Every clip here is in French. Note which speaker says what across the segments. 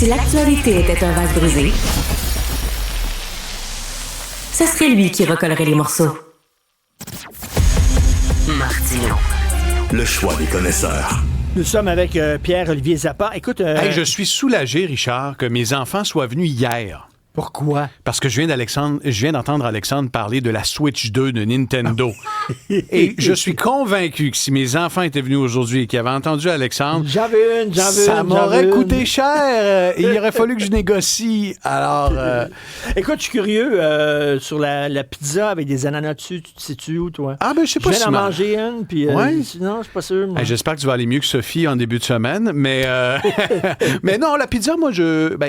Speaker 1: Si l'actualité était un vase brisé, ce serait lui qui recollerait les morceaux. Martino.
Speaker 2: Le choix des connaisseurs.
Speaker 3: Nous sommes avec Pierre-Olivier Zappa. Écoute...
Speaker 4: Hey, je suis soulagé, Richard, que mes enfants soient venus hier.
Speaker 3: Pourquoi?
Speaker 4: Parce que je viens d'entendre Alexandre parler de la Switch 2 de Nintendo. Et je suis convaincu que si mes enfants étaient venus aujourd'hui et qu'ils avaient entendu Alexandre, ça m'aurait coûté cher. Il aurait fallu que je négocie. Alors...
Speaker 3: Écoute, je suis curieux sur la pizza avec des ananas dessus. Tu te sais-tu où, toi?
Speaker 4: Ah, ben je sais pas si...
Speaker 3: Je viens d'en manger une, puis...
Speaker 4: Ouais.
Speaker 3: Non, je suis pas sûr.
Speaker 4: Hey, j'espère que tu vas aller mieux que Sophie en début de semaine, mais... mais non, la pizza, moi,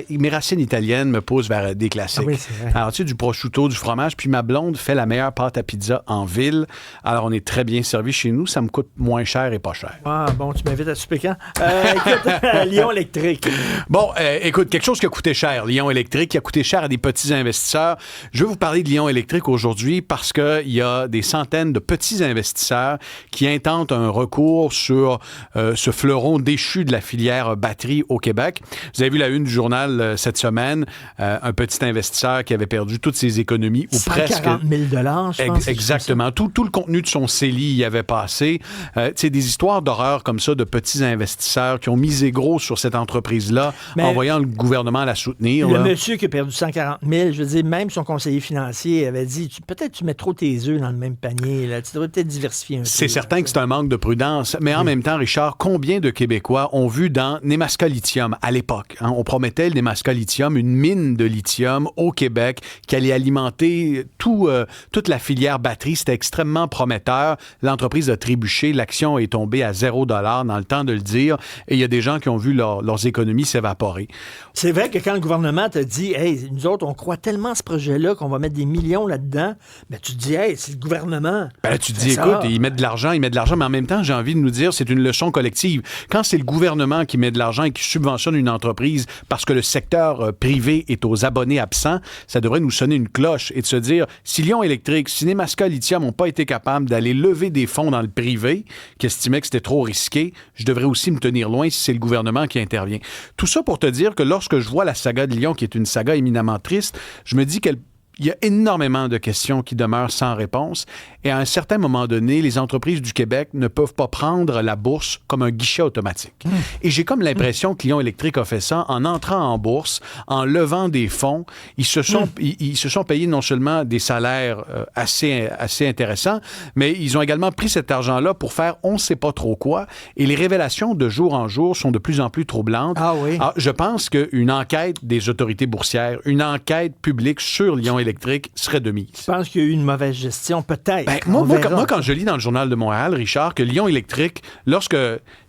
Speaker 4: mes racines italiennes me poussent vers des classiques.
Speaker 3: Ah oui, c'est vrai.
Speaker 4: Alors, tu sais, du prosciutto, du fromage, puis ma blonde fait la meilleure pâte à pizza en ville. Alors, on est très bien servi chez nous. Ça me coûte moins cher et pas cher.
Speaker 3: Ah, bon, tu m'invites à souper quand? Écoute, Lion électrique.
Speaker 4: Bon, écoute, quelque chose qui a coûté cher, Lion électrique, qui a coûté cher à des petits investisseurs. Je vais vous parler de Lion électrique aujourd'hui parce qu'il y a des centaines de petits investisseurs qui intentent un recours sur ce fleuron déchu de la filière batterie au Québec. Vous avez vu la une du journal cette semaine, un petit investisseur qui avait perdu toutes ses économies ou presque.
Speaker 3: 140 000 je pense.
Speaker 4: Exactement. Tout le contenu de son CELI y avait passé. Tu sais, des histoires d'horreur comme ça de petits investisseurs qui ont misé gros sur cette entreprise-là en voyant le gouvernement la soutenir.
Speaker 3: Le monsieur qui a perdu 140 000, je veux dire, même son conseiller financier avait dit, peut-être tu mets trop tes œufs dans le même panier. Là. Tu devrais peut-être diversifier un peu.
Speaker 4: C'est certain que c'est un manque de prudence. Mais en même temps, Richard, combien de Québécois ont vu dans Nemaska Lithium à l'époque, on promettait le Nemaska Lithium, une mine de lithium au Québec qui allait alimenter toute la filière batterie. C'était extrêmement prometteur. L'entreprise a trébuché. L'action est tombée à $0 dans le temps de le dire. Et il y a des gens qui ont vu leurs économies s'évaporer.
Speaker 3: C'est vrai que quand le gouvernement te dit « Hey, nous autres, on croit tellement à ce projet-là qu'on va mettre des millions là-dedans », ben tu te dis « Hey, c'est le gouvernement. »
Speaker 4: Ben là, tu te dis, écoute, ils mettent de l'argent, mais en même temps, j'ai envie de nous dire, c'est une leçon collective. Quand c'est le gouvernement qui met de l'argent et qui subventionne une entreprise parce que le secteur privé est aux abonnés absents, ça devrait nous sonner une cloche et de se dire, si Lion électrique, si Nemaska Lithium n'ont pas été capables d'aller lever des fonds dans le privé, qui estimaient que c'était trop risqué, je devrais aussi me tenir loin si c'est le gouvernement qui intervient. Tout ça pour te dire que lorsque je vois la saga de Lion, qui est une saga éminemment triste, je me dis qu'il y a énormément de questions qui demeurent sans réponse. Et à un certain moment donné, les entreprises du Québec ne peuvent pas prendre la bourse comme un guichet automatique. Et j'ai comme l'impression que Lion électrique a fait ça en entrant en bourse, en levant des fonds. Ils se sont payés non seulement des salaires assez intéressants, mais ils ont également pris cet argent-là pour faire on ne sait pas trop quoi. Et les révélations de jour en jour sont de plus en plus troublantes.
Speaker 3: Ah oui?
Speaker 4: Alors, je pense qu'une enquête des autorités boursières, une enquête publique sur Lion électrique serait de mise.
Speaker 3: Je pense qu'il y a eu une mauvaise gestion, peut-être.
Speaker 4: Moi, quand je lis dans le Journal de Montréal, Richard, que Lion électrique, lorsque...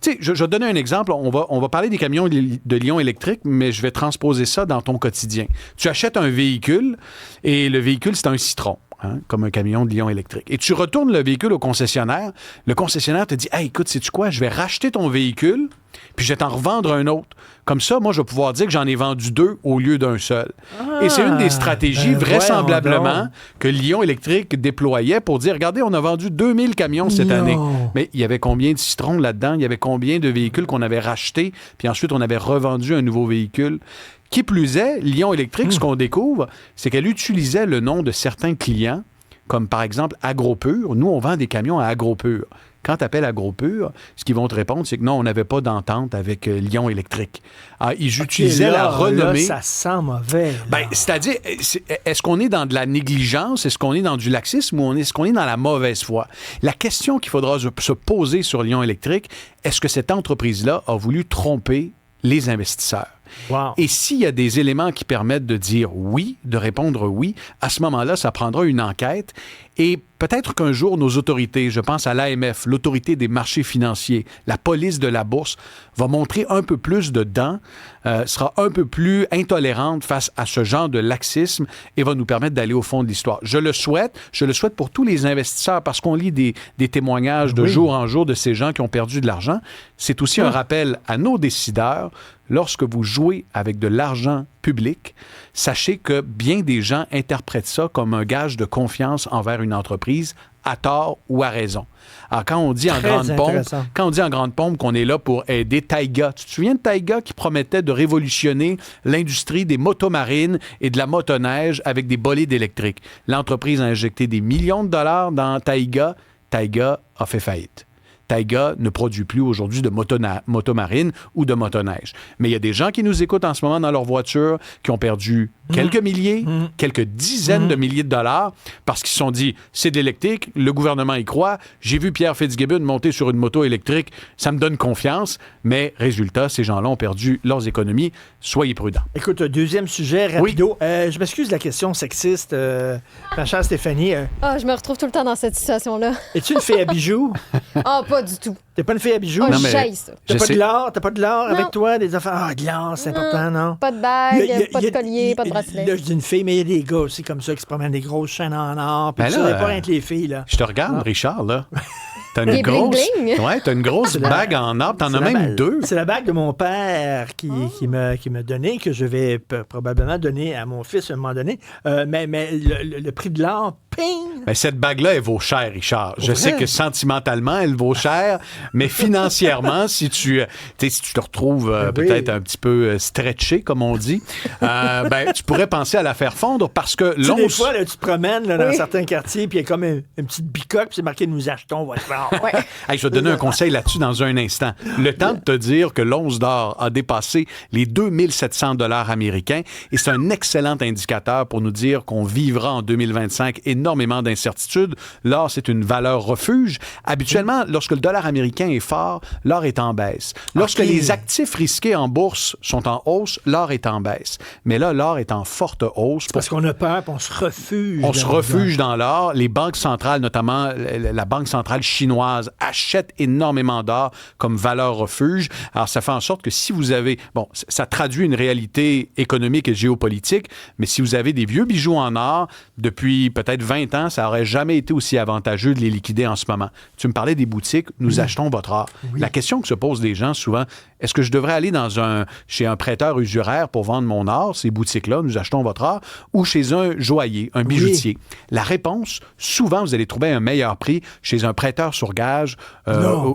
Speaker 4: Tu sais, je vais te donner un exemple. On va parler des camions de Lion électrique, mais je vais transposer ça dans ton quotidien. Tu achètes un véhicule et le véhicule, c'est un citron. Comme un camion de Lion électrique. Et tu retournes le véhicule au concessionnaire. Le concessionnaire te dit « Hey, écoute, sais-tu quoi? Je vais racheter ton véhicule, puis je vais t'en revendre un autre. Comme ça, moi, je vais pouvoir dire que j'en ai vendu 2 au lieu d'un seul. » Et c'est une des stratégies vraisemblablement que Lion électrique déployait pour dire « Regardez, on a vendu 2000 camions cette année. » Mais il y avait combien de citrons là-dedans? Il y avait combien de véhicules qu'on avait rachetés? Puis ensuite, on avait revendu un nouveau véhicule. Qui plus est, Lion électrique, ce qu'on découvre, c'est qu'elle utilisait le nom de certains clients, comme par exemple AgroPure. Nous, on vend des camions à AgroPure. Quand tu appelles AgroPure, ce qu'ils vont te répondre, c'est que non, on n'avait pas d'entente avec Lion électrique. Alors, ils utilisaient la renommée.
Speaker 3: Là, ça sent mauvais.
Speaker 4: C'est-à-dire, est-ce qu'on est dans de la négligence? Est-ce qu'on est dans du laxisme ou est-ce qu'on est dans la mauvaise foi? La question qu'il faudra se poser sur Lion électrique, est-ce que cette entreprise-là a voulu tromper les investisseurs?
Speaker 3: Wow.
Speaker 4: Et s'il y a des éléments qui permettent de dire oui, de répondre oui, à ce moment-là, ça prendra une enquête. Et peut-être qu'un jour, nos autorités, je pense à l'AMF, l'autorité des marchés financiers, la police de la bourse, va montrer un peu plus de dents, sera un peu plus intolérante face à ce genre de laxisme et va nous permettre d'aller au fond de l'histoire. Je le souhaite pour tous les investisseurs parce qu'on lit des témoignages de jour en jour de ces gens qui ont perdu de l'argent. C'est aussi un rappel à nos décideurs. Lorsque vous jouez avec de l'argent public, sachez que bien des gens interprètent ça comme un gage de confiance envers une une entreprise, à tort ou à raison. Alors, quand on dit en
Speaker 3: Très
Speaker 4: grande pompe qu'on est là pour aider Taiga, tu te souviens de Taiga qui promettait de révolutionner l'industrie des motomarines et de la motoneige avec des bolides électriques? L'entreprise a injecté des millions de dollars dans Taiga. Taiga a fait faillite. Taiga ne produit plus aujourd'hui de motomarine ou de motoneige. Mais il y a des gens qui nous écoutent en ce moment dans leur voiture qui ont perdu quelques milliers, quelques dizaines de milliers de dollars parce qu'ils se sont dit, c'est de l'électrique, le gouvernement y croit, j'ai vu Pierre Fitzgibbon monter sur une moto électrique, ça me donne confiance, mais résultat, ces gens-là ont perdu leurs économies. Soyez prudents.
Speaker 3: Écoute, deuxième sujet, rapido. Je m'excuse de la question sexiste, ma chère Stéphanie.
Speaker 5: Je me retrouve tout le temps dans cette situation-là.
Speaker 3: Es-tu une fille à bijoux?
Speaker 5: Pas du tout.
Speaker 3: T'es pas une fille à bijoux?
Speaker 5: Non, mais ça.
Speaker 3: T'as pas de l'or
Speaker 5: Non.
Speaker 3: avec toi? Des affaires? De l'or, c'est important, non?
Speaker 5: Pas de bague, pas de collier, pas de bracelet.
Speaker 3: Là, je dis une fille, mais il y a des gars aussi comme ça qui se promènent des grosses chaînes en or. Puis ça, pas rien que les filles, là.
Speaker 4: Je te regarde, Richard, là. T'as
Speaker 5: Les
Speaker 4: une grosse,
Speaker 5: bling-bling.
Speaker 4: ouais, t'as une grosse bague en or. T'en as même deux.
Speaker 3: C'est la bague de mon père qui m'a donné, que je vais probablement donner à mon fils à un moment donné. Mais le prix de l'or, ping!
Speaker 4: Mais cette bague-là, elle vaut cher, Richard. Je sais que sentimentalement, elle vaut cher, mais financièrement, si tu te retrouves peut-être un petit peu stretché, comme on dit, tu pourrais penser à la faire fondre parce que
Speaker 3: l'once... Des fois, là, tu te promènes dans certains quartiers, puis il y a comme une petite bicoque, puis c'est marqué « Nous achetons votre or ».
Speaker 4: Hey, je vais te donner un conseil là-dessus dans un instant. Le temps de te dire que l'once d'or a dépassé les 2700 $ américains et c'est un excellent indicateur pour nous dire qu'on vivra en 2025 énormément d'incertitudes. L'or, c'est une valeur refuge. Habituellement, lorsque le dollar américain est fort, l'or est en baisse. Lorsque les actifs risqués en bourse sont en hausse, l'or est en baisse. Mais là, l'or est en forte hausse.
Speaker 3: Parce qu'on a peur, puis on se refuge.
Speaker 4: On se refuge dans l'or. Les banques centrales, notamment la Banque centrale chinoise, achètent énormément d'or comme valeur refuge. Alors, ça fait en sorte que si vous avez... Bon, ça traduit une réalité économique et géopolitique, mais si vous avez des vieux bijoux en or, depuis peut-être 20 ans, ça n'aurait jamais été aussi avantageux de les liquider en ce moment. Tu me parlais des boutiques, nous achetons votre or. Oui. La question que se posent les gens souvent, est-ce que je devrais aller chez un prêteur usuraire pour vendre mon or, ces boutiques-là, nous achetons votre or, ou chez un joaillier, un bijoutier? La réponse, souvent, vous allez trouver un meilleur prix chez un prêteur sur gage.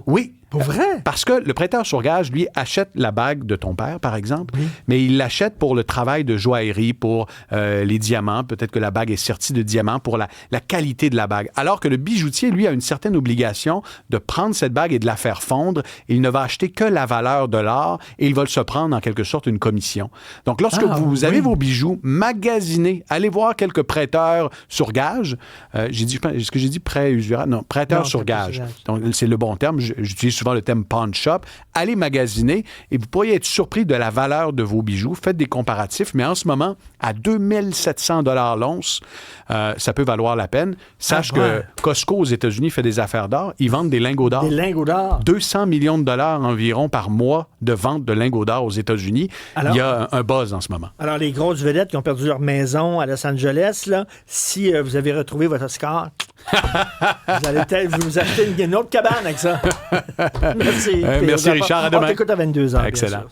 Speaker 4: Oui.
Speaker 3: Pour vrai?
Speaker 4: Parce que le prêteur sur gage, lui, achète la bague de ton père, par exemple, mais il l'achète pour le travail de joaillerie, pour les diamants. Peut-être que la bague est sertie de diamants pour la qualité de la bague. Alors que le bijoutier, lui, a une certaine obligation de prendre cette bague et de la faire fondre. Il ne va acheter que la valeur de l'or et il va se prendre en quelque sorte une commission. Donc, lorsque vous avez vos bijoux, magasinez, allez voir quelques prêteurs sur gage. Est-ce que j'ai dit prêt usuraire? Non, prêteur sur gage. Donc, c'est le bon terme. J'utilise souvent le terme pawn shop. Allez magasiner et vous pourriez être surpris de la valeur de vos bijoux. Faites des comparatifs, mais en ce moment, à 2700 $ l'once, ça peut valoir la peine. Sache que Costco aux États-Unis fait des affaires d'or. Ils vendent des lingots d'or.
Speaker 3: Des lingots d'or.
Speaker 4: 200 millions de dollars environ par mois de vente de lingots d'or aux États-Unis. Alors, il y a un buzz en ce moment.
Speaker 3: Alors, les grosses vedettes qui ont perdu leur maison à Los Angeles, là, si vous avez retrouvé votre Oscar, vous allez peut-être vous acheter une autre cabane avec ça. Merci.
Speaker 4: Merci Richard, à demain.
Speaker 3: On t'écoute à 22h.
Speaker 4: Excellent.